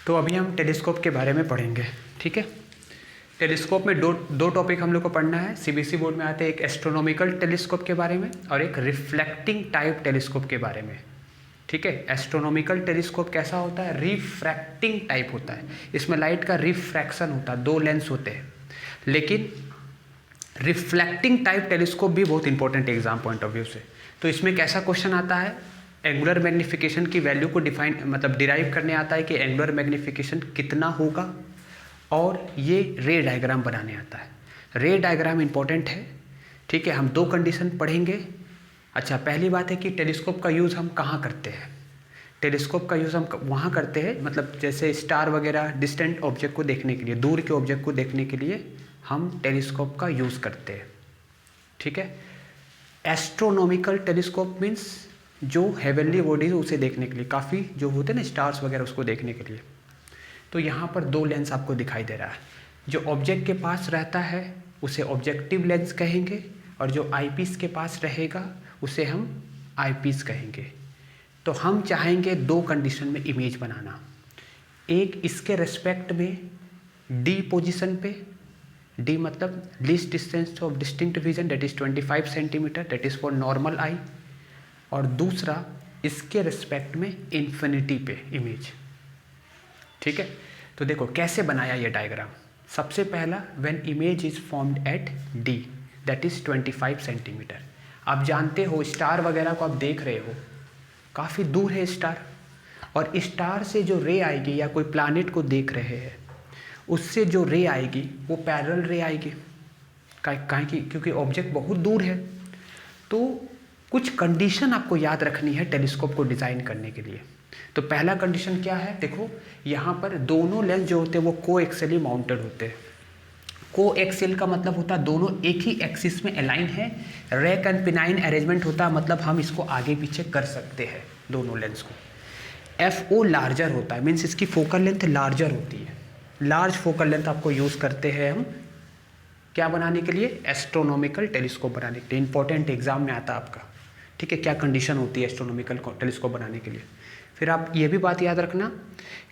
तो अभी हम टेलीस्कोप के बारे में पढ़ेंगे, ठीक है। टेलीस्कोप में दो टॉपिक हम लोग को पढ़ना है। सीबीएसई बोर्ड में आते हैं एक एस्ट्रोनॉमिकल टेलीस्कोप के बारे में और एक रिफ्लेक्टिंग टाइप टेलीस्कोप के बारे में, ठीक है। एस्ट्रोनॉमिकल टेलीस्कोप कैसा होता है, रिफ्रैक्टिंग टाइप होता है। इसमें लाइट का रिफ्रैक्शन होता है, दो लेंस होते हैं। लेकिन रिफ्लेक्टिंग टाइप टेलीस्कोप भी बहुत इंपॉर्टेंट है एग्जाम पॉइंट ऑफ व्यू से। तो इसमें कैसा क्वेश्चन आता है, एंगुलर मैग्निफिकेशन की वैल्यू को डिराइव करने आता है कि एंगुलर मैग्निफिकेशन कितना होगा, और ये रे डायग्राम बनाने आता है। रे डायग्राम इंपॉर्टेंट है, ठीक है। हम दो कंडीशन पढ़ेंगे। अच्छा, पहली बात है कि टेलीस्कोप का यूज़ हम कहाँ करते हैं। टेलीस्कोप का यूज़ हम वहाँ करते हैं, मतलब जैसे स्टार वगैरह डिस्टेंट ऑब्जेक्ट को देखने के लिए, दूर के ऑब्जेक्ट को देखने के लिए हम टेलीस्कोप का यूज़ करते हैं, ठीक है। एस्ट्रोनॉमिकल टेलीस्कोप मीन्स जो हेवनली बॉडीज उसे देखने के लिए, काफ़ी जो होते हैं ना स्टार्स वगैरह, उसको देखने के लिए। तो यहाँ पर दो लेंस आपको दिखाई दे रहा है। जो ऑब्जेक्ट के पास रहता है उसे ऑब्जेक्टिव लेंस कहेंगे, और जो आईपीस के पास रहेगा उसे हम आईपीस कहेंगे। तो हम चाहेंगे दो कंडीशन में इमेज बनाना। एक इसके रेस्पेक्ट में डी पोजीशन पे, डी मतलब least distance of distinct vision, that is 25 centimetre, that is for normal eye. और दूसरा इसके रेस्पेक्ट में इन्फिनिटी पे इमेज, ठीक है। तो देखो कैसे बनाया ये डायग्राम। सबसे पहला, when image is formed at D that is 25 centimetre. आप जानते हो स्टार वगैरह को आप देख रहे हो, काफ़ी दूर है स्टार, और स्टार से जो रे आएगी, या कोई प्लैनेट को देख रहे हैं उससे जो रे आएगी वो पैरेलल रे आएगी। काहे की, क्योंकि ऑब्जेक्ट बहुत दूर है। तो कुछ कंडीशन आपको याद रखनी है टेलीस्कोप को डिज़ाइन करने के लिए। तो पहला कंडीशन क्या है, देखो यहाँ पर दोनों लेंस जो होते हैं वो को एक्सियली माउंटेड होते हैं। को एक्सियल का मतलब होता है दोनों एक ही एक्सिस में अलाइन है। रैक एंड पिनाइन अरेंजमेंट होता है, मतलब हम इसको आगे पीछे कर सकते हैं दोनों लेंस को। एफ ओ लार्जर होता है, मीन्स इसकी फोकल लेंथ लार्जर होती है। लार्ज फोकल लेंथ आपको यूज़ करते हैं हम क्या बनाने के लिए, एस्ट्रोनॉमिकल टेलीस्कोप बनाने के लिए। इंपॉर्टेंट एग्जाम में आता है आपका, ठीक है, क्या कंडीशन होती है एस्ट्रोनॉमिकल टेलीस्कोप बनाने के लिए। फिर आप ये भी बात याद रखना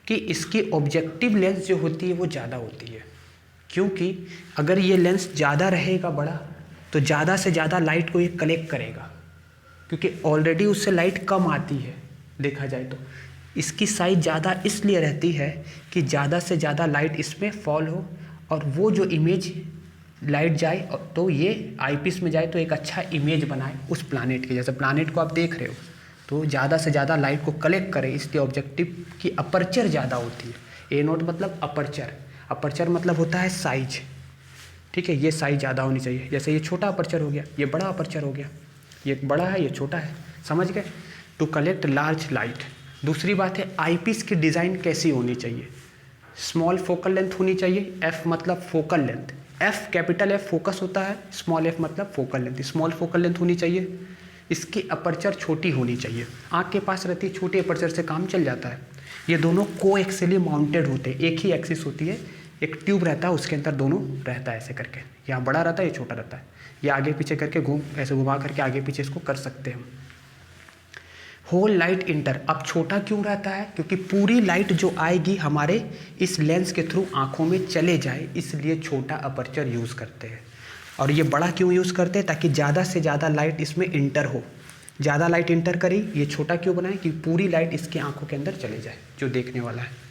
कि इसकी ऑब्जेक्टिव लेंस जो होती है वो ज़्यादा होती है, क्योंकि अगर ये लेंस ज़्यादा रहेगा बड़ा, तो ज़्यादा से ज़्यादा लाइट को ये कलेक्ट करेगा, क्योंकि ऑलरेडी उससे लाइट कम आती है देखा जाए तो। इसकी साइज ज़्यादा इसलिए रहती है कि ज़्यादा से ज़्यादा लाइट इसमें फॉल हो, और वो जो इमेज लाइट जाए तो ये आईपीस में जाए तो एक अच्छा इमेज बनाए उस प्लैनेट के। जैसे प्लैनेट को आप देख रहे हो तो ज़्यादा से ज़्यादा लाइट को कलेक्ट करे, इसलिए ऑब्जेक्टिव की अपर्चर ज़्यादा होती है। ए नोट मतलब अपर्चर, अपर्चर मतलब होता है साइज, ठीक है। ये साइज ज़्यादा होनी चाहिए। जैसे ये छोटा अपर्चर हो गया, ये बड़ा अपर्चर हो गया, ये बड़ा है ये छोटा है, समझ गए, टू कलेक्ट लार्ज लाइट। दूसरी बात है आईपीस की डिज़ाइन कैसी होनी चाहिए, स्मॉल फोकल लेंथ होनी चाहिए। एफ मतलब focal length, F capital F focus होता है, स्मॉल एफ मतलब focal length. Small focal length होनी चाहिए। इसकी अपर्चर छोटी होनी चाहिए, आँख के पास रहती है, छोटे अपर्चर से काम चल जाता है। ये दोनों को एक्सियली माउंटेड होते हैं, एक ही एक्सिस होती है, एक ट्यूब रहता है उसके अंदर दोनों रहता है ऐसे करके। यहाँ बड़ा रहता है, ये छोटा रहता है, ये आगे पीछे करके ऐसे घुमा करके आगे पीछे इसको कर सकते हैं हम। होल लाइट इंटर, अब छोटा क्यों रहता है, क्योंकि पूरी लाइट जो आएगी हमारे इस लेंस के थ्रू आँखों में चले जाए, इसलिए छोटा अपर्चर यूज़ करते हैं। और ये बड़ा क्यों यूज़ करते हैं, ताकि ज़्यादा से ज़्यादा लाइट इसमें इंटर हो, ज़्यादा लाइट इंटर करी। ये छोटा क्यों बनाए, कि पूरी लाइट इसके आँखों के अंदर चले जाए जो देखने वाला है।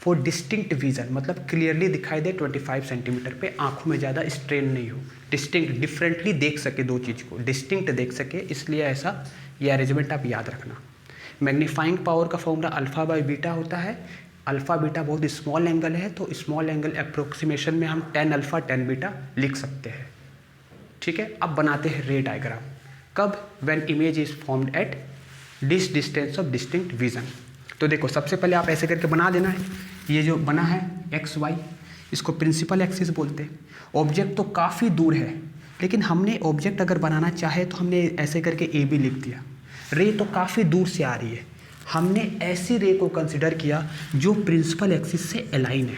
फॉर डिस्टिंक्ट विजन मतलब क्लियरली दिखाई दे 25 सेंटीमीटर पे, आँखों में ज़्यादा स्ट्रेन नहीं हो, डिस्टिंक्ट डिफरेंटली देख सके, दो चीज़ को डिस्टिंक्ट देख सके, इसलिए ऐसा ये अरेंजमेंट आप याद रखना। मैग्नीफाइंग पावर का फॉर्मूला अल्फ़ा बाई बीटा होता है। अल्फ़ा बीटा बहुत स्मॉल एंगल है, तो स्मॉल एंगल अप्रोक्सीमेशन में हम 10 अल्फ़ा 10 बीटा लिख सकते हैं, ठीक है। अब बनाते हैं रे डायग्राम। कब, when image is formed at this distance of distinct vision. तो देखो सबसे पहले आप ऐसे करके बना देना है। ये जो बना है एक्स वाई, इसको प्रिंसिपल एक्सिस बोलते हैं। ऑब्जेक्ट तो काफ़ी दूर है, लेकिन हमने ऑब्जेक्ट अगर बनाना चाहे तो हमने ऐसे करके ए बी लिख दिया। रे तो काफ़ी दूर से आ रही है, हमने ऐसी रे को कंसिडर किया जो प्रिंसिपल एक्सिस से अलाइन है।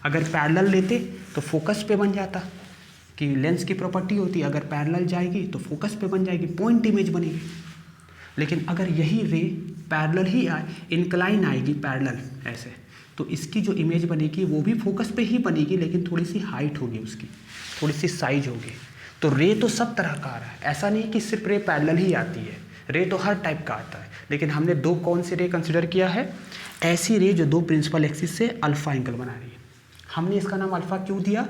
अगर पैरेलल लेते तो फोकस पे बन जाता, कि लेंस की प्रॉपर्टी होती है, अगर पैरेलल जाएगी तो फोकस पे बन जाएगी, पॉइंट इमेज बनेगी। लेकिन अगर यही रे पैरेलल ही आए, इंक्लाइन आएगी पैरेलल ऐसे, तो इसकी जो इमेज बनेगी वो भी फोकस पे ही बनेगी, लेकिन थोड़ी सी हाइट होगी उसकी, थोड़ी सी साइज होगी। तो रे तो सब तरह का आ रहा है, ऐसा नहीं कि सिर्फ रे पैरेलल ही आती है, रे तो हर टाइप का आता है। लेकिन हमने दो कौन से रे कंसिडर किया है, ऐसी रे जो दो प्रिंसिपल एक्सिस से अल्फा एंगल बना रही है। हमने इसका नाम अल्फा क्यों दिया,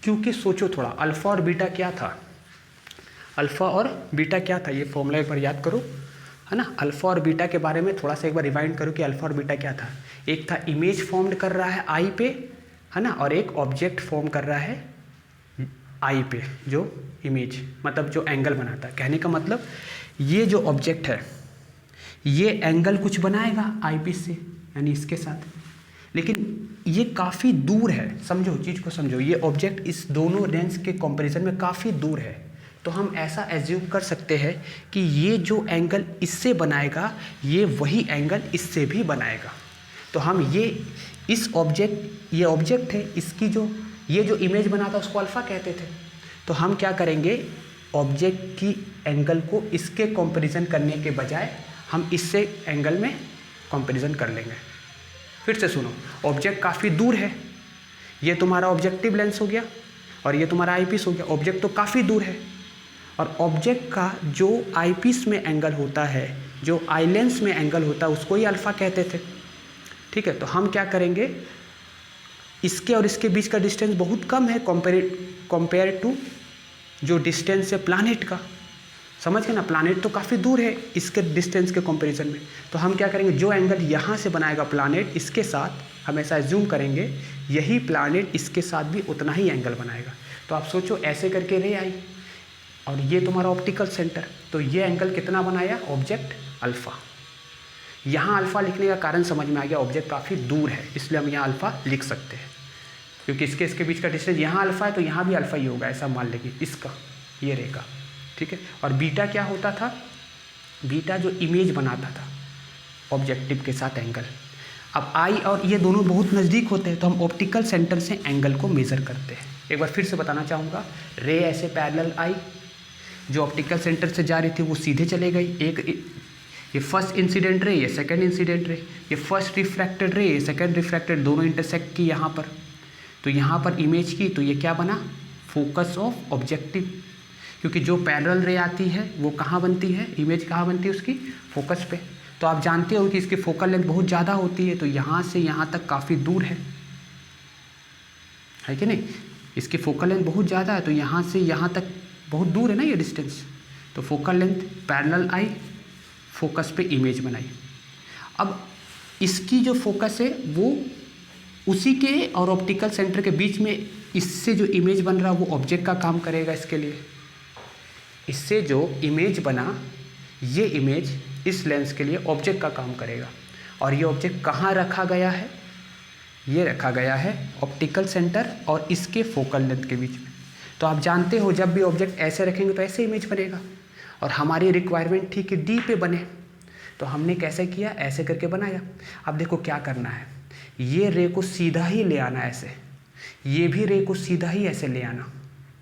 क्योंकि सोचो थोड़ा, अल्फा और बीटा क्या था, अल्फा और बीटा क्या था, ये फॉर्मूला एक बार याद करो, है ना। अल्फा और बीटा के बारे में थोड़ा सा एक बार रिवाइंड करो कि अल्फा और बीटा क्या था। एक था इमेज फॉर्म कर रहा है आई पे, है ना, और एक ऑब्जेक्ट फॉर्म कर रहा है आई पे, जो इमेज मतलब जो एंगल बनाता है। कहने का मतलब ये जो ऑब्जेक्ट है ये एंगल कुछ बनाएगा आई पीस से, यानी इसके साथ, लेकिन ये काफ़ी दूर है, समझो चीज़ को समझो, ये ऑब्जेक्ट इस दोनों लेंस के कंपैरिजन में काफ़ी दूर है। तो हम ऐसा एज्यूम कर सकते हैं कि ये जो एंगल इससे बनाएगा ये वही एंगल इससे भी बनाएगा। तो हम ये इस ऑब्जेक्ट, ये ऑब्जेक्ट है, इसकी जो ये जो इमेज बनाता उसको अल्फ़ा कहते थे। तो हम क्या करेंगे, ऑब्जेक्ट की एंगल को इसके कंपैरिजन करने के बजाय हम इससे एंगल में कंपैरिजन कर लेंगे। फिर से सुनो, ऑब्जेक्ट काफ़ी दूर है, ये तुम्हारा ऑब्जेक्टिव लेंस हो गया और ये तुम्हारा आईपीस हो गया। ऑब्जेक्ट तो काफ़ी दूर है और ऑब्जेक्ट का जो आईपीस में एंगल होता है, जो आई लेंस में एंगल होता है, उसको ही अल्फ़ा कहते थे। ठीक है, तो हम क्या करेंगे, इसके और इसके बीच का डिस्टेंस बहुत कम है कंपेयर टू जो डिस्टेंस है प्लानेट का। समझ गए ना, प्लानेट तो काफ़ी दूर है इसके डिस्टेंस के कंपैरिजन में। तो हम क्या करेंगे, जो एंगल यहाँ से बनाएगा प्लानेट इसके साथ, हम ऐसा एज्यूम करेंगे यही प्लानेट इसके साथ भी उतना ही एंगल बनाएगा। तो आप सोचो, ऐसे करके रे आई और ये तुम्हारा ऑप्टिकल सेंटर, तो ये एंगल कितना बनाया, ऑब्जेक्ट अल्फ़ा। यहाँ अल्फ़ा लिखने का कारण समझ में आ गया, ऑब्जेक्ट काफ़ी दूर है इसलिए हम यहाँ अल्फ़ा लिख सकते हैं, क्योंकि इसके बीच का डिस्टेंस यहाँ अल्फ़ा है तो यहाँ भी अल्फ़ा ही होगा, ऐसा मान लेंगे इसका, ये रे का। ठीक है, और बीटा क्या होता था, बीटा जो इमेज बनाता था ऑब्जेक्टिव के साथ एंगल। अब आई और ये दोनों बहुत नज़दीक होते हैं तो हम ऑप्टिकल सेंटर से एंगल को मेज़र करते हैं। एक बार फिर से बताना चाहूँगा, रे ऐसे पैरेलल आई, जो ऑप्टिकल सेंटर से जा रही थी वो सीधे चले गई। एक ये फर्स्ट इंसिडेंट रे, ये सेकंड इंसिडेंट रे, ये फर्स्ट रिफ्रैक्टेड रे, ये सेकंड रिफ्रैक्टेड, दोनों इंटरसेक्ट की यहाँ पर। तो यहाँ पर इमेज की, तो ये क्या बना, फोकस ऑफ ऑब्जेक्टिव, क्योंकि जो पैरेलल रे आती है वो कहाँ बनती है, इमेज कहाँ बनती है उसकी, फोकस पे। तो आप जानते हो कि इसकी फोकल लेंथ बहुत ज़्यादा होती है, तो यहाँ से यहाँ तक काफ़ी दूर है कि नहीं, इसकी फोकल लेंथ बहुत ज़्यादा है, तो यहाँ से यहाँ तक बहुत दूर है ना ये डिस्टेंस। तो फोकल लेंथ पैरेलल आई, फोकस पे इमेज बनाई। अब इसकी जो फोकस है वो उसी के और ऑप्टिकल सेंटर के बीच में, इससे जो इमेज बन रहा है वो ऑब्जेक्ट का काम करेगा इसके लिए। इससे जो इमेज बना, ये इमेज इस लेंस के लिए ऑब्जेक्ट का काम करेगा। और ये ऑब्जेक्ट कहाँ रखा गया है, ये रखा गया है ऑप्टिकल सेंटर और इसके फोकल लेंथ के बीच में। तो आप जानते हो जब भी ऑब्जेक्ट ऐसे रखेंगे तो ऐसे इमेज बनेगा, और हमारी रिक्वायरमेंट थी कि डी पे बने, तो हमने कैसे किया, ऐसे करके बनाया। अब देखो क्या करना है, ये रे को सीधा ही ले आना ऐसे, ये भी रे को सीधा ही ऐसे ले आना।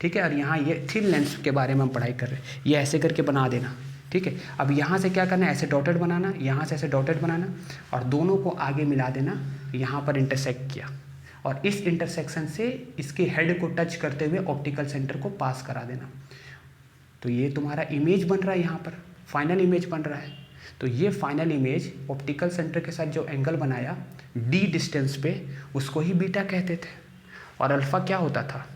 ठीक है, और यहाँ ये थिन लेंस के बारे में हम पढ़ाई कर रहे हैं, ये ऐसे करके बना देना। ठीक है, अब यहाँ से क्या करना है, ऐसे डॉटेड बनाना, यहाँ से ऐसे डॉटेड बनाना और दोनों को आगे मिला देना, यहाँ पर इंटरसेक्ट किया और इस इंटरसेक्शन से इसके हेड को टच करते हुए ऑप्टिकल सेंटर को पास करा देना। तो ये तुम्हारा इमेज बन रहा है, यहाँ पर फाइनल इमेज बन रहा है। तो ये फाइनल इमेज ऑप्टिकल सेंटर के साथ जो एंगल बनाया डी डिस्टेंस पे, उसको ही बीटा कहते थे। और अल्फ़ा क्या होता था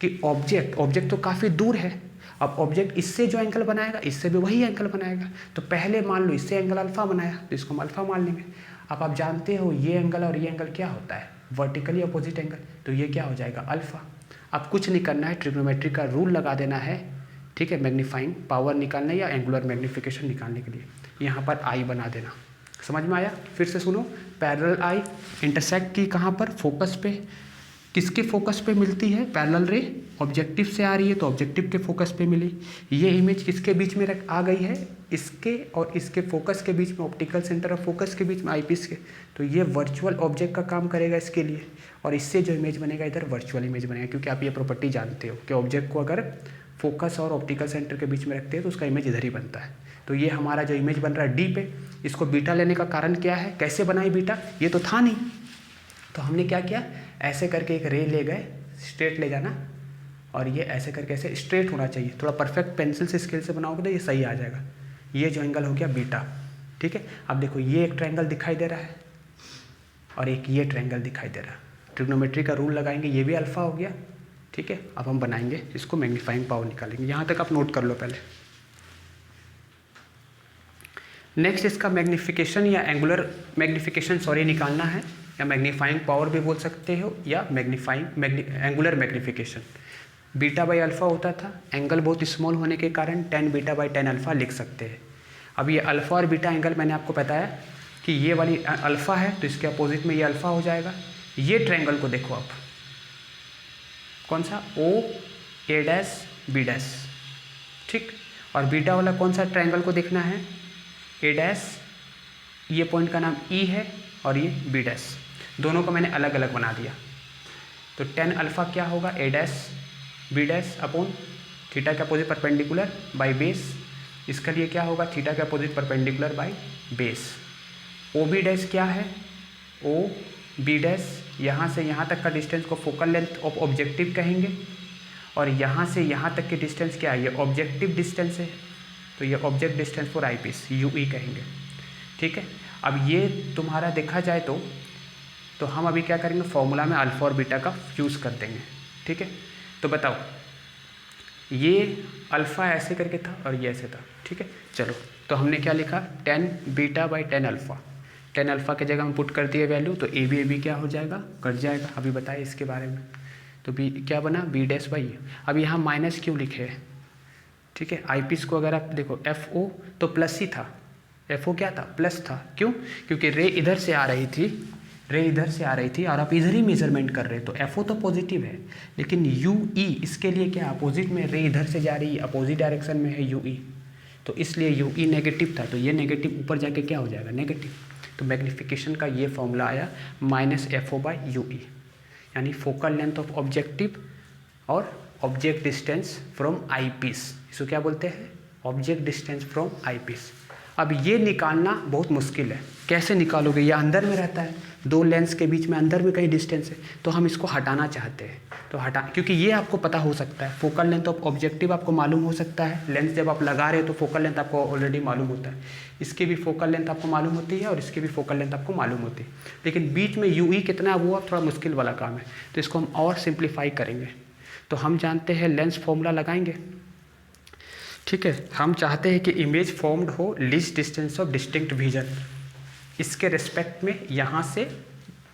कि ऑब्जेक्ट तो काफ़ी दूर है, अब ऑब्जेक्ट इससे जो एंगल बनाएगा इससे भी वही एंगल बनाएगा। तो पहले मान लो इससे एंगल अल्फ़ा बनाया तो इसको हम अल्फ़ा मान लेंगे। अब आप जानते हो ये एंगल और ये एंगल क्या होता है, वर्टिकली अपोजिट एंगल, तो ये क्या हो जाएगा, अल्फ़ा। अब कुछ नहीं करना है, ट्रिग्नोमेट्री का रूल लगा देना है। ठीक है, मैग्नीफाइंग पावर निकालने या एंगुलर मैग्नीफिकेशन निकालने के लिए यहाँ पर आई बना देना। समझ में आया? फिर से सुनो, पैरेलल आई इंटरसेक्ट की कहाँ पर, फोकस पे। किसके फोकस पे मिलती है, पैरेलल रे ऑब्जेक्टिव से आ रही है तो ऑब्जेक्टिव के फोकस पे मिली। ये इमेज किसके बीच में आ गई है, इसके और इसके फोकस के बीच में, ऑप्टिकल सेंटर और फोकस के बीच में, आईपीस के। तो ये वर्चुअल ऑब्जेक्ट का काम करेगा इसके लिए, और इससे जो इमेज बनेगा इधर वर्चुअल इमेज बनेगा। क्योंकि आप ये प्रॉपर्टी जानते हो कि ऑब्जेक्ट को अगर फोकस और ऑप्टिकल सेंटर के बीच में रखते हैं तो उसका इमेज इधर ही बनता है। तो ये हमारा जो इमेज बन रहा है डी पे, इसको बीटा लेने का कारण क्या है, कैसे बनाई बीटा, ये तो था नहीं, तो हमने क्या किया, ऐसे करके एक रे ले गए, स्ट्रेट ले जाना, और ये ऐसे करके ऐसे स्ट्रेट होना चाहिए, थोड़ा परफेक्ट पेंसिल से स्केल से बनाओगे तो ये सही आ जाएगा। ये जो एंगल हो गया बीटा, ठीक है। अब देखो ये एक ट्रायंगल दिखाई दे रहा है और एक ये ट्रायंगल दिखाई दे रहा है, ट्रिग्नोमेट्री का रूल लगाएंगे, ये भी अल्फा हो गया, ठीक है। अब हम बनाएंगे इसको, मैग्नीफाइंग पावर निकालेंगे, यहाँ तक आप नोट कर लो पहले। नेक्स्ट इसका मैग्नीफिकेशन या एंगुलर मैग्नीफिकेशन निकालना है, या मैग्नीफाइंग पावर भी बोल सकते हो, या angular magnification. Beta by alpha होता था, एंगल बहुत स्मॉल होने के कारण tan beta by tan alpha लिख सकते हैं। अब ये अल्फ़ा और बीटा एंगल मैंने आपको बताया कि ये वाली अल्फ़ा है तो इसके अपोजिट में ये अल्फ़ा हो जाएगा। ये ट्रायंगल को देखो आप, कौन सा, ओ ए डैश बी डैश, ठीक। और बीटा वाला कौन सा ट्रायंगल को देखना है, ए डैश, ये पॉइंट का नाम ई है, और ये बी डैश, दोनों को मैंने अलग अलग बना दिया। तो tan अल्फ़ा क्या होगा, A dash B dash upon theta के अपोजिट परपेंडिकुलर बाई बेस, इसका लिए क्या होगा, थीटा के opposite perpendicular by base. O B dash क्या है, ओ बी डैश, यहाँ से यहाँ तक का डिस्टेंस को फोकल लेंथ ऑफ ऑब्जेक्टिव कहेंगे, और यहाँ से यहाँ तक की डिस्टेंस क्या है, ये ऑब्जेक्टिव डिस्टेंस है, तो ये object distance for eyepiece u e कहेंगे, ठीक है। अब ये तुम्हारा देखा जाए तो हम अभी क्या करेंगे, फॉर्मूला में अल्फ़ा और बीटा का यूज़ कर देंगे, ठीक है। तो बताओ, ये अल्फ़ा ऐसे करके था और ये ऐसे था, ठीक है। चलो, तो हमने क्या लिखा, tan beta by tan alpha, tan alpha के जगह में पुट कर दिए वैल्यू, तो ए बी क्या हो जाएगा, कट जाएगा। अभी बताए इसके बारे में, तो बी क्या बना, बी डैश बाई। अब यहाँ माइनस क्यों लिखे है, ठीक है। आई पीस को अगर आप देखो, एफ ओ तो प्लस ही था, एफ ओ क्या था, प्लस था, क्यों, क्योंकि रे इधर से आ रही थी, रे इधर से आ रही थी और आप इधर ही मेजरमेंट कर रहे, तो एफ ओ तो पॉजिटिव है, लेकिन यू ई इसके लिए क्या, अपोजिट में, रे इधर से जा रही है, अपोजिट डायरेक्शन में है यू ई, तो इसलिए यू ई नेगेटिव था, तो ये नेगेटिव ऊपर जाके क्या हो जाएगा, नेगेटिव। तो मैग्नीफिकेशन का ये फॉर्मूला आया minus f o by u e, यानी फोकल लेंथ ऑफ ऑब्जेक्टिव और object distance from eyepiece, इसको क्या बोलते हैं, object distance from eyepiece. अब ये निकालना बहुत मुश्किल है, कैसे निकालोगे, ये अंदर में रहता है, दो लेंस के बीच में अंदर में कहीं डिस्टेंस है, तो हम इसको हटाना चाहते हैं, तो क्योंकि ये आपको पता हो सकता है, फोकल लेंथ ऑफ ऑब्जेक्टिव आपको मालूम हो सकता है, लेंस जब आप लगा रहे हो तो फोकल लेंथ आपको ऑलरेडी मालूम होता है, इसकी भी फोकल लेंथ आपको मालूम होती है और इसकी भी फोकल लेंथ आपको मालूम होती है, लेकिन बीच में यू ई कितना है वो अब थोड़ा मुश्किल वाला काम है, तो इसको हम और सिंप्लीफाई करेंगे। तो हम जानते हैं लेंस फॉर्मूला लगाएंगे, ठीक है। हम चाहते हैं कि इमेज फॉर्म्ड हो least distance of distinct vision, इसके रिस्पेक्ट में यहाँ से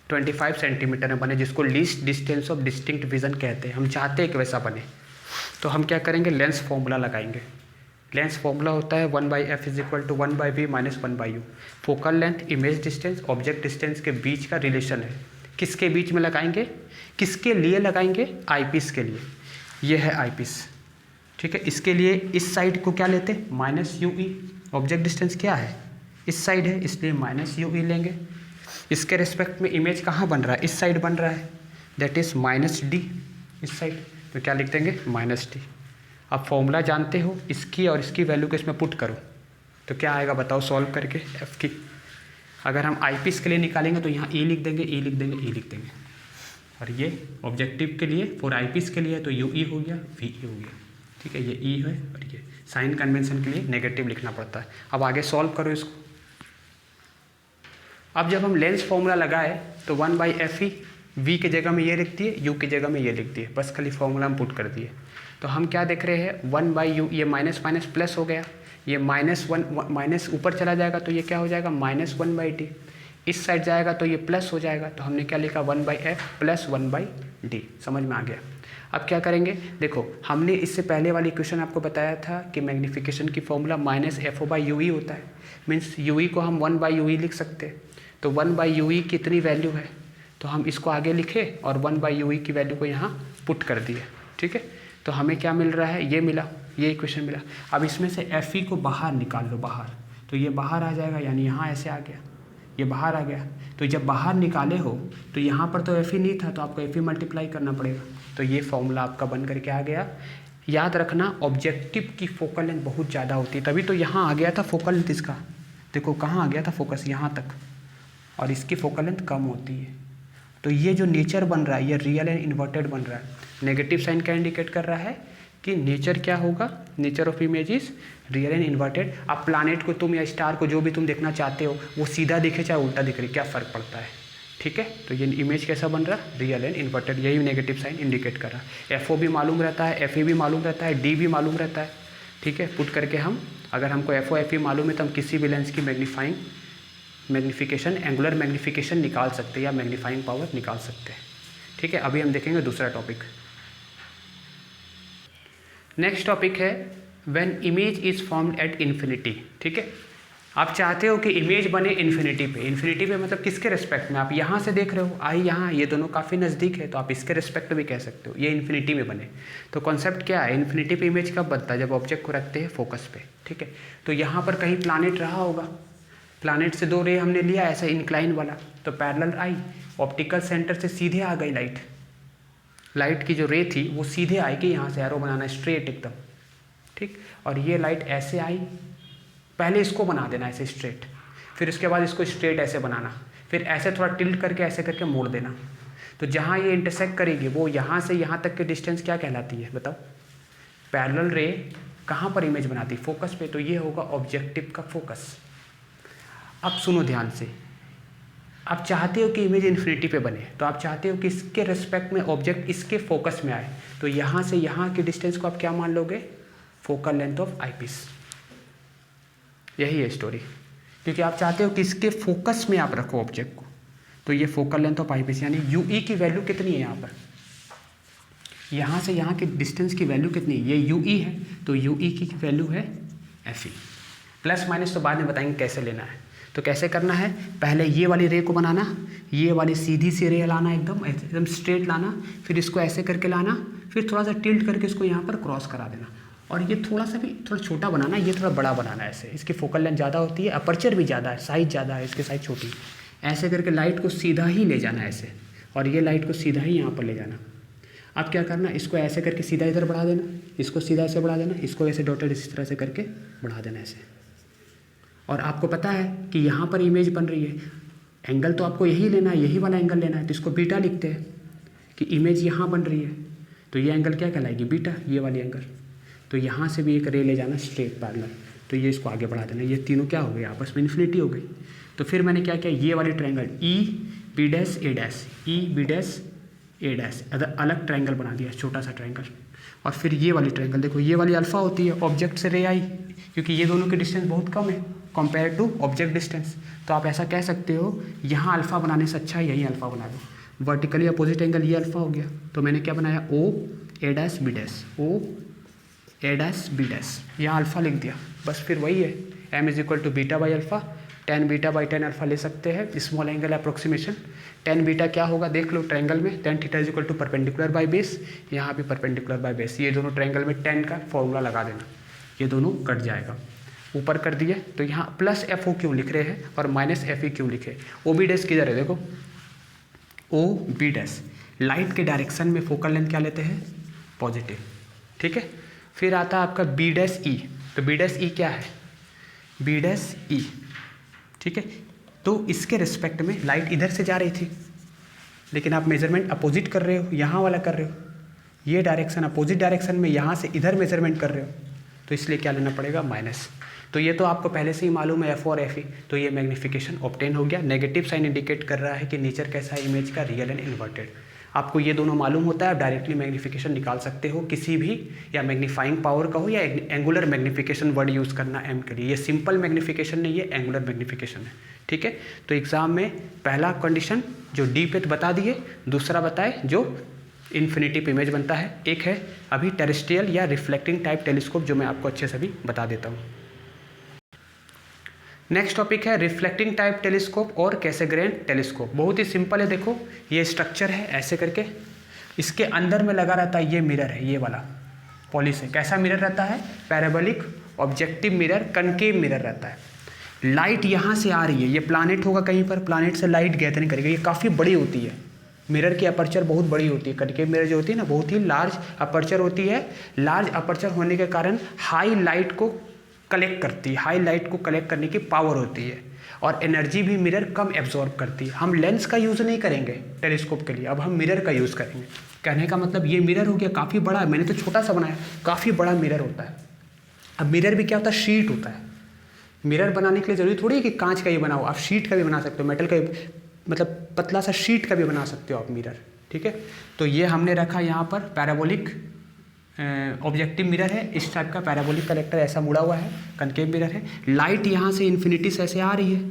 25 सेंटीमीटर में बने, जिसको least distance of distinct vision कहते हैं, हम चाहते हैं कि वैसा बने। तो हम क्या करेंगे, लेंस फॉर्मूला लगाएंगे। लेंस फॉर्मूला होता है 1/f = 1/v - 1/u। Focal length, image distance, object distance के बीच का रिलेशन है, किसके बीच में लगाएंगे, किसके लिए लगाएंगे, आई पीस के लिए, ये है आई पीस, ठीक है। इसके लिए इस साइड को क्या लेते हैं, -ue, ऑब्जेक्ट डिस्टेंस क्या है, इस साइड है, इसलिए -ue लेंगे। इसके रिस्पेक्ट में इमेज कहाँ बन रहा है, इस साइड बन रहा है, दैट इज़ -d, इस साइड, तो क्या लिख देंगे, -d। अब फॉर्मूला जानते हो, इसकी और इसकी वैल्यू को इसमें पुट करो तो क्या आएगा बताओ, सॉल्व करके f की। अगर हम आई पीस के लिए निकालेंगे तो यहाँ e लिख देंगे, e लिख देंगे, e लिख देंगे, और ये ऑब्जेक्टिव के लिए, फॉर आई पीस के लिए तो ue हो गया, ve हो गया, ठीक है। ये e है और ये साइन कन्वेंशन के लिए नेगेटिव लिखना पड़ता है। अब आगे सॉल्व करो इसको। अब जब हम लेंस फॉर्मूला लगाए तो 1/f ही v की जगह में ये लिख दिए, u की जगह में ये लिख दिए, बस खाली फॉर्मूला हम पुट कर दिए। तो हम क्या देख रहे हैं, 1/u, ये माइनस माइनस प्लस हो गया, ये -1 माइनस ऊपर चला जाएगा तो ये क्या हो जाएगा, -1/d, इस साइड जाएगा तो ये प्लस हो जाएगा, तो हमने क्या लिखा, 1/f + 1/d। समझ में आ गया। अब क्या करेंगे, देखो हमने इससे पहले वाली क्वेश्चन आपको बताया था कि मैग्नीफिकेशन की फॉर्मूला -f/ue होता है, मीन्स ue को हम 1/ue लिख सकते हैं। तो 1/ue कितनी वैल्यू है, तो हम इसको आगे लिखे और 1/ue की वैल्यू को यहाँ पुट कर दिए, ठीक है। तो हमें क्या मिल रहा है, ये मिला, ये इक्वेशन मिला। अब इसमें से fe को बाहर निकाल लो, बाहर, तो ये बाहर आ जाएगा, यानी यहाँ ऐसे आ गया, ये बाहर आ गया। तो जब बाहर निकाले हो तो यहाँ पर तो fe नहीं था, तो आपको fe मल्टीप्लाई करना पड़ेगा, तो ये फॉर्मूला आपका बन करके आ गया। याद रखना, ऑब्जेक्टिव की फोकल लेंथ बहुत ज़्यादा होती है, तभी तो यहाँ आ गया था फोकल लेंथ इसका, देखो कहाँ आ गया था फोकस, यहाँ तक, और इसकी फोकल लेंथ कम होती है। तो ये जो नेचर बन रहा है ये रियल एंड इन्वर्टेड बन रहा है। नेगेटिव साइन क्या इंडिकेट कर रहा है कि नेचर क्या होगा, nature of image is real and inverted. अब प्लानेट को तुम या स्टार को जो भी तुम देखना चाहते हो वो सीधा दिखे चाहे उल्टा दिख रही, क्या फ़र्क पड़ता है, ठीक है। तो ये इमेज कैसा बन रहा है, रियल एंड इन्वर्टेड, यही नेगेटिव साइन इंडिकेट कर रहा है। एफ ओ भी मालूम रहता है, एफ ए भी मालूम रहता है, डी भी मालूम रहता है, ठीक है। पुट करके हम अगर हमको एफ ओ एफ ई मालूम है तो हम किसी भी लेंस की मैग्नीफिकेशन एंगुलर मैग्नीफिकेशन निकाल सकते हैं या मैग्नीफाइंग पावर निकाल सकते हैं, ठीक है। अभी हम देखेंगे दूसरा टॉपिक। नेक्स्ट टॉपिक है when image is formed at infinity, ठीक है। आप चाहते हो कि इमेज बने इन्फिनिटी पे। इन्फिनिटी पे मतलब किसके रेस्पेक्ट में, आप यहाँ से देख रहे हो, आई यहाँ, ये दोनों काफ़ी नज़दीक है तो आप इसके रेस्पेक्ट भी कह सकते हो, ये इन्फिनिटी में बने। तो कॉन्सेप्ट क्या है, इन्फिनिटी पे इमेज कब बनता है, जब ऑब्जेक्ट को रखते हैं फोकस पे, ठीक है। तो यहाँ पर कहीं प्लानेट रहा होगा, प्लानेट से 2 रे हमने लिया ऐसा इंक्लाइन वाला, तो पैरेलल आई, ऑप्टिकल सेंटर से सीधे आ गई लाइट की जो रे थी वो सीधे आएगी, यहाँ से एरो बनाना स्ट्रेट एकदम, ठीक। और ये लाइट ऐसे आई, पहले इसको बना देना ऐसे स्ट्रेट, फिर उसके बाद इसको स्ट्रेट ऐसे बनाना, फिर ऐसे थोड़ा टिल्ट करके ऐसे करके मोड़ देना। तो जहाँ ये इंटरसेक्ट करेगी वो यहाँ से यहाँ तक की डिस्टेंस क्या कहलाती है बताओ, पैरेलल रे कहाँ पर इमेज बनाती है, फोकस पे। तो ये होगा ऑब्जेक्टिव का फोकस। अब सुनो ध्यान से, आप चाहते हो कि इमेज इन्फिनिटी पे बने, तो आप चाहते हो कि इसके रेस्पेक्ट में ऑब्जेक्ट इसके फोकस में आए, तो यहाँ से यहाँ की डिस्टेंस को आप क्या मान लोगे, फोकल लेंथ ऑफ आईपीस। यही है स्टोरी, क्योंकि आप चाहते हो कि इसके फोकस में आप रखो ऑब्जेक्ट को, तो ये फोकल लेंथ ऑफ आईपीस यानी यूई की वैल्यू कितनी है यहाँ पर, यहाँ से यहाँ की डिस्टेंस की वैल्यू कितनी है, ये यूई है, तो यूई की वैल्यू है एफ ई। प्लस माइनस तो बाद में बताएंगे कैसे लेना है। तो कैसे करना है, पहले ये वाली रे को बनाना, ये वाली सीधी सी रे लाना, एकदम स्ट्रेट लाना, फिर इसको ऐसे करके लाना, फिर थोड़ा सा टिल्ट करके इसको यहाँ पर क्रॉस करा देना, और ये थोड़ा छोटा बनाना, ये थोड़ा बड़ा बनाना है ऐसे। इसकी फोकल लेंथ ज़्यादा होती है, अपर्चर भी ज़्यादा है, साइज़ ज़्यादा है, इसकी साइज़ छोटी। ऐसे करके लाइट को सीधा ही ले जाना ऐसे, और ये लाइट को सीधा ही यहाँ पर ले जाना। अब क्या करना, इसको ऐसे करके सीधा इधर बढ़ा देना, इसको सीधा ऐसे बढ़ा देना, इसको ऐसे डॉटेड इस तरह से करके बढ़ा देना ऐसे। और आपको पता है कि यहाँ पर इमेज बन रही है, एंगल तो आपको यही लेना है, यही वाला एंगल लेना है, तो इसको बीटा लिखते हैं कि इमेज यहाँ बन रही है, तो ये एंगल क्या कहलाएगी, बीटा, ये वाली एंगल। तो यहाँ से भी एक रे ले जाना स्ट्रेट पैरेलल, तो ये इसको आगे बढ़ा देना, ये तीनों क्या हो गए आपस में इन्फिनिटी हो गई। तो फिर मैंने क्या किया, ये वाली ट्रायंगल ई बी डैश ए डैश, ई बी डैश ए डैश अलग ट्रायंगल बना दिया, छोटा सा ट्रायंगल। और फिर ये वाली ट्रायंगल देखो, ये वाली अल्फा होती है, ऑब्जेक्ट से रे आई, क्योंकि ये दोनों की डिस्टेंस बहुत कम है कंपेयर टू ऑब्जेक्ट डिस्टेंस। तो आप ऐसा कह सकते हो, यहाँ अल्फा बनाने से अच्छा यही अल्फा बना दो। वर्टिकली अपोजिट एंगल ये अल्फा हो गया, तो मैंने क्या बनाया, O A dash B dash, O A dash B dash, यहाँ अल्फा लिख दिया, बस फिर वही है, M is equal to beta by alpha, tan beta by tan alpha ले सकते हैं, small angle approximation. Tan beta क्या होगा देख लो ट्रायंगल में, tan theta is equal to perpendicular by base, यहाँ भी परपेंडिकुलर बाई बेस, ये दोनों ट्रायंगल में 10 का फॉर्मूला लगा देना, ये दोनों कट जाएगा। ऊपर कर दिए, तो यहाँ प्लस एफ ओ क्यों लिख रहे हैं और माइनस एफ ई क्यों लिखे, ओ बी डैश किधर है देखो, ओ बी डैश लाइट के डायरेक्शन में फोकल लेंथ क्या लेते हैं, पॉजिटिव, ठीक है। फिर आता है आपका बी डैश ई, तो बी डैश ई क्या है, बी डैश ई, ठीक है। तो इसके रिस्पेक्ट में लाइट इधर से जा रही थी, लेकिन आप मेजरमेंट अपोजिट कर रहे हो, यहाँ वाला कर रहे हो, ये डायरेक्शन अपोजिट डायरेक्शन में यहाँ से इधर मेजरमेंट कर रहे हो, तो इसलिए क्या लेना पड़ेगा, माइनस। तो ये तो आपको पहले से ही मालूम है एफ और एफ ई, तो ये मैग्नीफिकेशन ऑब्टेन हो गया। नेगेटिव साइन इंडिकेट कर रहा है कि नेचर कैसा है इमेज का, रियल एंड इन्वर्टेड। आपको ये दोनों मालूम होता है, आप डायरेक्टली मैग्नीफिकेशन निकाल सकते हो किसी भी, या मैग्नीफाइंग पावर का हो या एंगुलर मैग्नीफिकेशन वर्ड यूज़ करना एम के लिए। ये सिंपल मैग्नीफिकेशन नहीं है, एंगुलर मैग्नीफिकेशन है, ठीक है। तो एग्जाम में पहला कंडीशन जो डी पे बता दिए, दूसरा बताए जो इन्फिनिटी पे इमेज बनता है, एक है अभी टेरेस्ट्रियल या रिफ्लेक्टिंग टाइप टेलीस्कोप, जो मैं आपको अच्छे से भी बता देता हूँ। नेक्स्ट टॉपिक है रिफ्लेक्टिंग टाइप टेलीस्कोप और कैसेग्रेन टेलीस्कोप। बहुत ही सिंपल है, देखो ये स्ट्रक्चर है ऐसे करके, इसके अंदर में लगा रहता है ये मिरर है, ये वाला पॉलिश है। कैसा मिरर रहता है, parabolic objective mirror, concave mirror रहता है। लाइट यहाँ से आ रही है, ये प्लानेट होगा कहीं पर, प्लानेट से लाइट गैदरिंग करेगी, ये काफ़ी बड़ी होती है, मिरर की अपर्चर बहुत बड़ी होती है, कनकेव मिरर जो होती है ना बहुत ही लार्ज अपर्चर होती है। लार्ज अपर्चर होने के कारण हाई लाइट को कलेक्ट करती है, हाई लाइट को कलेक्ट करने की पावर होती है, और एनर्जी भी मिरर कम एब्जॉर्ब करती है। हम लेंस का यूज़ नहीं करेंगे टेलीस्कोप के लिए, अब हम मिरर का यूज़ करेंगे। कहने का मतलब ये मिरर हो गया काफ़ी बड़ा, मैंने तो छोटा सा बनाया, काफ़ी बड़ा मिरर होता है। अब मिरर भी क्या होता है, शीट होता है। मिरर बनाने के लिए ज़रूरी थोड़ी है कि कांच का ही बनाओ, आप शीट का भी बना सकते हो, मेटल का मतलब पतला सा शीट का भी बना सकते हो आप मिरर, ठीक है। तो ये हमने रखा यहाँ पर पैराबोलिक ऑब्जेक्टिव मिरर है, इस टाइप का पैराबोलिक कलेक्टर ऐसा मुड़ा हुआ है, कनकेव मिरर है। लाइट यहाँ से इन्फिनिटी से ऐसे आ रही है,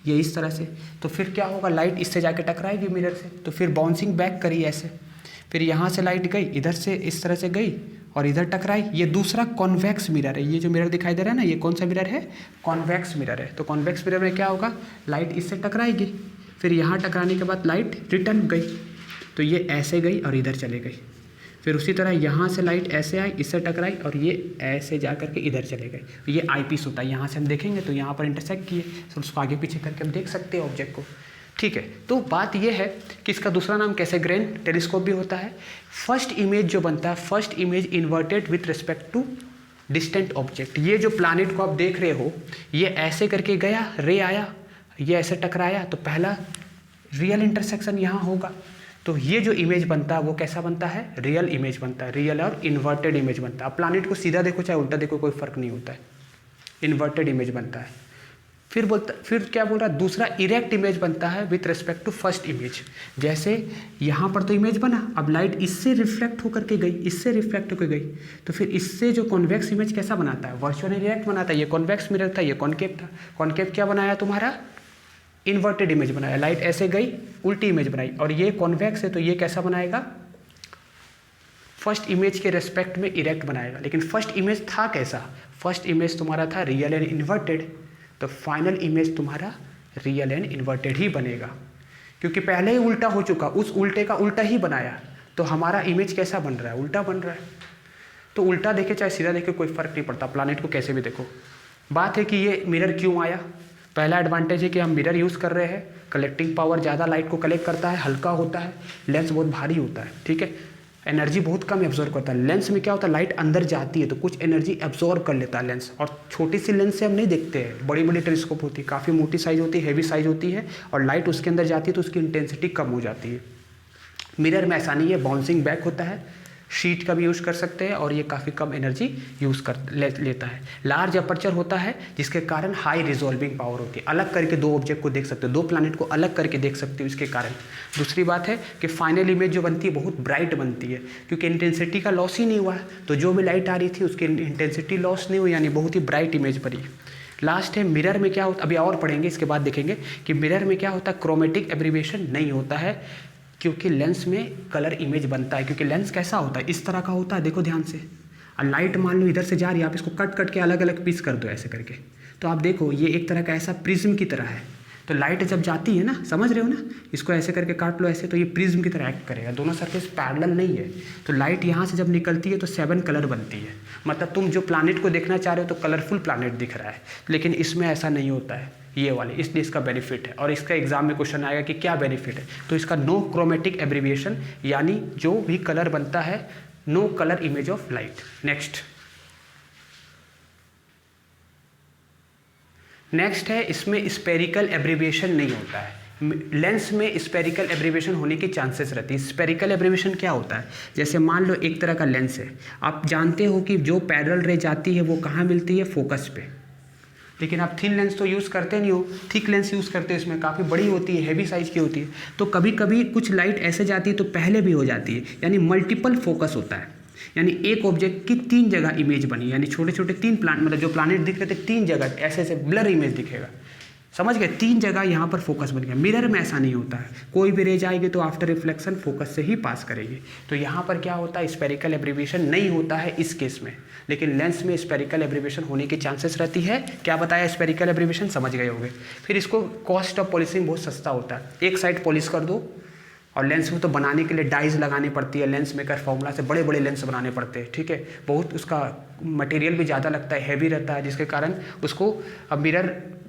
ये इस तरह से, तो फिर क्या होगा, लाइट इससे जाके टकराएगी मिरर से, तो फिर बाउंसिंग बैक करी ऐसे, फिर यहाँ से लाइट गई इधर से इस तरह से गई और इधर टकराई। ये दूसरा कॉन्वेक्स मिरर है, ये जो मिरर दिखाई दे रहा है ना, ये कौन सा मिरर है, कॉन्वेक्स मिरर है। तो कॉन्वेक्स मिरर में क्या होगा, लाइट इससे टकराएगी, फिर यहाँ टकराने के बाद लाइट रिटर्न गई, तो ये ऐसे गई और इधर चले गई। फिर उसी तरह यहाँ से लाइट ऐसे आई, इससे टकराई और ये ऐसे जा करके इधर चले गए। ये आई पीस होता है, यहाँ से हम देखेंगे तो यहाँ पर इंटरसेक्ट किए, तो उसको आगे पीछे करके हम देख सकते हैं ऑब्जेक्ट को, ठीक है। तो बात ये है कि इसका दूसरा नाम कैसेग्रेन टेलीस्कोप भी होता है। फर्स्ट इमेज जो बनता है, first image inverted with respect to distant object. ये जो प्लैनेट को आप देख रहे हो, ये ऐसे करके गया, रे आया, ये ऐसे टकराया, तो पहला रियल इंटरसेक्शन यहाँ होगा। तो ये जो इमेज बनता है वो कैसा बनता है, रियल इमेज बनता है, रियल और इन्वर्टेड इमेज बनता है। आप प्लैनेट को सीधा देखो चाहे उल्टा देखो कोई फर्क नहीं होता है, इन्वर्टेड इमेज बनता है। फिर क्या बोल रहा है, दूसरा इरेक्ट इमेज बनता है with respect to first image. जैसे यहाँ पर तो इमेज बना, अब लाइट इससे रिफ्लेक्ट होकर के गई, इससे रिफ्लेक्ट होकर गई, तो फिर इससे जो कॉन्वेक्स इमेज कैसा बनाता है, वर्चुअल इरेक्ट बनाता है। ये कॉन्वेक्स मिरर था, ये कॉन्केव था। कॉन्केव क्या बनाया तुम्हारा, इन्वर्टेड इमेज बनाया, लाइट ऐसे गई उल्टी इमेज बनाई, और ये कॉन्वेक्स है तो ये कैसा बनाएगा, फर्स्ट इमेज के रेस्पेक्ट में इरेक्ट बनाएगा। लेकिन फर्स्ट इमेज था कैसा, फर्स्ट इमेज तुम्हारा था रियल एंड इन्वर्टेड, तो फाइनल इमेज तुम्हारा रियल एंड इन्वर्टेड ही बनेगा, क्योंकि पहले ही उल्टा हो चुका, उस उल्टे का उल्टा ही बनाया, तो हमारा इमेज कैसा बन रहा है, उल्टा बन रहा है। तो उल्टा देखे चाहे सीधा देखे कोई फर्क नहीं पड़ता, प्लैनेट को कैसे भी देखो। बात है कि ये मिरर क्यों आया। पहला एडवांटेज है कि हम मिरर यूज़ कर रहे हैं, कलेक्टिंग पावर ज़्यादा लाइट को कलेक्ट करता है, हल्का होता है, लेंस बहुत भारी होता है, ठीक है, एनर्जी बहुत कम एब्जॉर्ब करता है। लेंस में क्या होता है, लाइट अंदर जाती है तो कुछ एनर्जी एब्जॉर्ब कर लेता है लेंस, और छोटी सी लेंस से हम नहीं देखते हैं, बड़ी बड़ी टेलीस्कोप होती है, काफ़ी मोटी साइज होती है, हैवी साइज होती है, और लाइट उसके अंदर जाती है तो उसकी इंटेंसिटी कम हो जाती है। मिरर में ऐसा नहीं है, बाउंसिंग बैक होता है, शीट का भी यूज़ कर सकते हैं, और ये काफ़ी कम एनर्जी यूज़ कर लेता है। लार्ज अपर्चर होता है जिसके कारण हाई रिजॉल्विंग पावर होती है, अलग करके दो ऑब्जेक्ट को देख सकते हो, दो प्लैनेट को अलग करके देख सकते हो इसके कारण। दूसरी बात है कि फाइनल इमेज जो बनती है बहुत ब्राइट बनती है, क्योंकि इंटेंसिटी का लॉस ही नहीं हुआ है, तो जो भी लाइट आ रही थी उसकी इंटेंसिटी लॉस नहीं हुई, यानी बहुत ही ब्राइट इमेज बनी। लास्ट है मिरर में क्या होता, अभी और पढ़ेंगे इसके बाद देखेंगे कि मिरर में क्या होता है, क्रोमेटिक एब्रीविएशन नहीं होता है, क्योंकि लेंस में कलर इमेज बनता है। क्योंकि लेंस कैसा होता है, इस तरह का होता है, देखो ध्यान से, और लाइट मान लो इधर से जा रही है, आप इसको कट कट के अलग अलग पीस कर दो ऐसे करके, तो आप देखो ये एक तरह का ऐसा प्रिज्म की तरह है, तो लाइट जब जाती है ना, समझ रहे हो ना, इसको ऐसे करके काट लो ऐसे, तो ये प्रिज्म की तरह एक्ट करेगा, दोनों सरफेस पैरेलल नहीं है, तो लाइट यहाँ से जब निकलती है तो 7 कलर बनती है, मतलब तुम जो प्लैनेट को देखना चाह रहे हो तो कलरफुल प्लैनेट दिख रहा है, लेकिन इसमें ऐसा नहीं होता है ये वाले, इसलिए इसका बेनिफिट है। और इसका एग्जाम में क्वेश्चन आएगा कि क्या बेनिफिट है, तो इसका नो क्रोमेटिक एब्रीविएशन, यानी जो भी कलर बनता है no colour image of light. Next है, इसमें स्पेरिकल एब्रीविएशन नहीं होता है। लेंस में स्पेरिकल एब्रीविएशन होने की चांसेस रहती है। स्पेरिकल एब्रीविएशन क्या होता है, जैसे मान लो एक तरह का लेंस है, आप जानते हो कि जो पैरेलल रे जाती है वो कहाँ मिलती है, फोकस पे, लेकिन आप थिन लेंस तो यूज़ करते नहीं हो, थिक लेंस यूज़ करते हैं, इसमें काफ़ी बड़ी होती है, हैवी साइज की होती है, तो कभी कभी कुछ लाइट ऐसे जाती है तो पहले भी हो जाती है, यानी मल्टीपल फोकस होता है, यानी एक ऑब्जेक्ट की 3 जगह इमेज बनी, यानी छोटे छोटे 3 प्लान, मतलब जो प्लैनेट दिख रहे थे 3 जगह ऐसे ऐसे ब्लर इमेज दिखेगा, समझ गए, 3 जगह यहाँ पर फोकस बन गया। मिरर में ऐसा नहीं होता है, कोई भी रे जाएगी तो आफ्टर रिफ्लेक्शन फोकस से ही पास करेगी, तो यहाँ पर क्या होता है, स्पेरिकल एब्रीविएशन नहीं होता है इस केस में, लेकिन लेंस में स्पेरिकल एब्रीविएशन होने की चांसेस रहती है। क्या बताया, स्पेरिकल एब्रीविएशन समझ गए होंगे। फिर इसको कॉस्ट ऑफ पॉलिशिंग बहुत सस्ता होता है, एक साइड पॉलिश कर दो, और लेंस में तो बनाने के लिए डाइज लगानी पड़ती है, लेंस मेकर फॉर्मूला से बड़े बड़े लेंस बनाने पड़ते हैं, ठीक है, बहुत उसका मटेरियल भी ज़्यादा लगता है, हैवी रहता है, जिसके कारण उसको, अब मिरर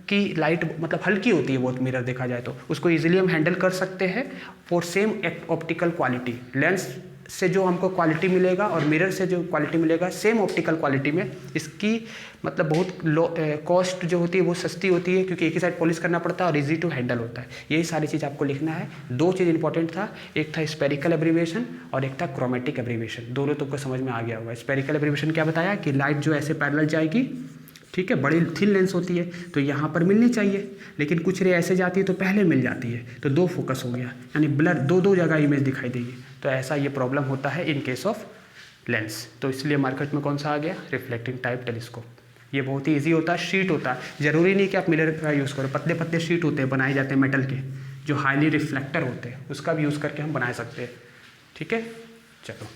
की लाइट मतलब हल्की होती है बहुत, मिरर देखा जाए तो उसको इजीली हम हैंडल कर सकते हैं for same optical quality. Lens से जो हमको क्वालिटी मिलेगा और मिरर से जो क्वालिटी मिलेगा सेम ऑप्टिकल क्वालिटी में, इसकी मतलब बहुत लो कॉस्ट जो होती है वो सस्ती होती है, क्योंकि एक ही साइड पॉलिश करना पड़ता है और इजी टू हैंडल होता है। यही सारी चीज़ आपको लिखना है। 2 चीज़ इंपॉर्टेंट था, एक था स्पेरिकल एब्रीविएशन और एक था क्रोमेटिक एब्रीविएशन। दोनों तुमको समझ में आ गया होगा। स्पेरिकल एब्रीविएशन क्या बताया कि लाइट जो ऐसे पैरेलल जाएगी, ठीक है, बड़ी थिन लेंस होती है तो यहाँ पर मिलनी चाहिए, लेकिन कुछ रे ऐसे जाती है तो पहले मिल जाती है, तो 2 फोकस हो गया, यानी ब्लर 2 जगह इमेज दिखाई देगी। तो ऐसा ये प्रॉब्लम होता है इन केस ऑफ लेंस। तो इसलिए मार्केट में कौन सा आ गया, रिफ्लेक्टिंग टाइप टेलीस्कोप। ये बहुत ही ईजी होता है, शीट होता है, ज़रूरी नहीं कि आप मिरर का यूज़ करो। पतले पतले शीट होते हैं, बनाए जाते हैं मेटल के, जो हाईली रिफ्लेक्टर होते हैं, उसका भी यूज़ करके हम बना सकते हैं। ठीक है, चलो।